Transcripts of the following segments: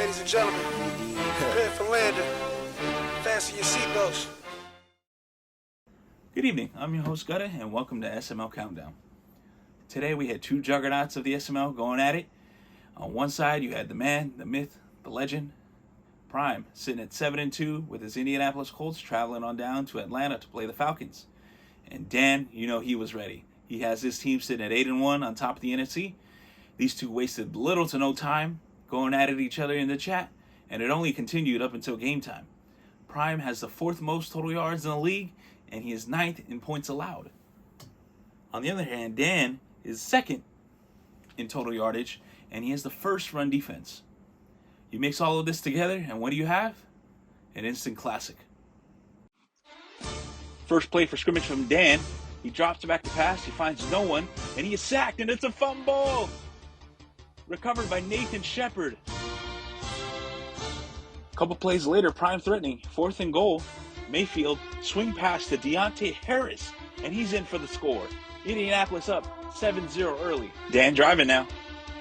Ladies and gentlemen, prepare for landing. Fasten your seatbelts. Good evening, I'm your host Gutta, and welcome to SML Countdown. Today we had two juggernauts of the SML going at it. On one side you had the man, the myth, the legend, Prime, sitting at 7-2 with his Indianapolis Colts traveling on down to Atlanta to play the Falcons. And Dan, you know he was ready. He has his team sitting at 8-1 on top of the NFC. These two wasted little to no time going at it each other in the chat, and it only continued up until game time. Prime has the fourth most total yards in the league, and he is ninth in points allowed. On the other hand, Dan is second in total yardage, and he has the first run defense. You mix all of this together, and what do you have? An instant classic. First play for scrimmage from Dan. He drops back to pass, he finds no one, and he is sacked, and it's a fumble! Recovered by Nathan Shepard. A couple plays later, Prime threatening, 4th and goal. Mayfield swing pass to Deontay Harris, and he's in for the score. Indianapolis up 7-0 early. Dan driving now.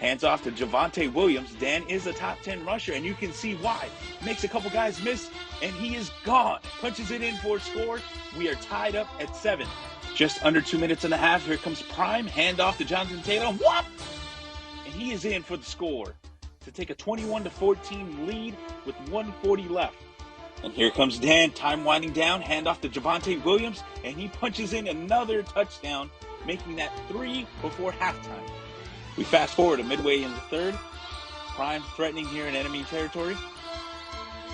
Hands off to Javonte Williams. Dan is a top 10 rusher, and you can see why. Makes a couple guys miss, and he is gone. Punches it in for a score. We are tied up at 7. Just under 2 minutes and a half. Here comes Prime. Hand off to Jonathan Taylor. Whoop! And he is in for the score to take a 21-14 lead with 1:40 left. And here comes Dan, time winding down, hand off to Javonte Williams, and he punches in another touchdown, making that 3 before halftime. We fast forward to midway in the third. Prime threatening here in enemy territory.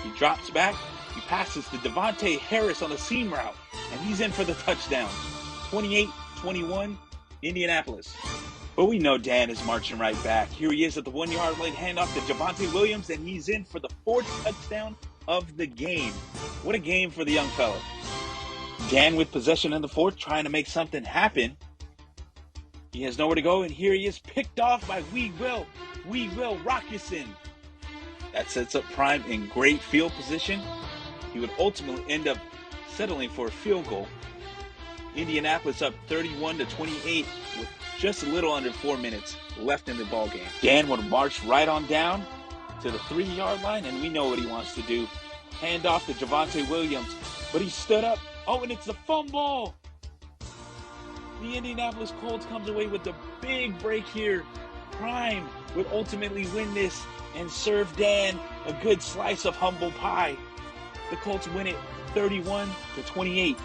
He drops back, he passes to Devontae Harris on the seam route, and he's in for the touchdown. 28-21, Indianapolis. But we know Dan is marching right back. Here he is at the 1-yard line, handoff to Javonte Williams, and he's in for the 4th touchdown of the game. What a game for the young fella. Dan with possession in the 4th, trying to make something happen. He has nowhere to go, and here he is picked off by We Will Rockison. That sets up Prime in great field position. He would ultimately end up settling for a field goal. Indianapolis up 31-28 with just a little under 4 minutes left in the ball game. Dan would march right on down to the 3-yard line, and we know what he wants to do. Hand off to Javonte Williams, but he stood up. Oh, and it's the fumble! The Indianapolis Colts comes away with the big break here. Prime would ultimately win this and serve Dan a good slice of humble pie. The Colts win it 31-28.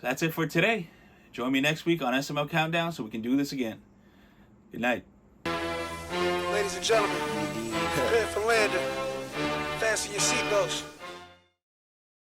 That's it for today. Join me next week on SML Countdown so we can do this again. Good night. Ladies and gentlemen, prepare for landing. Fasten your seatbelts.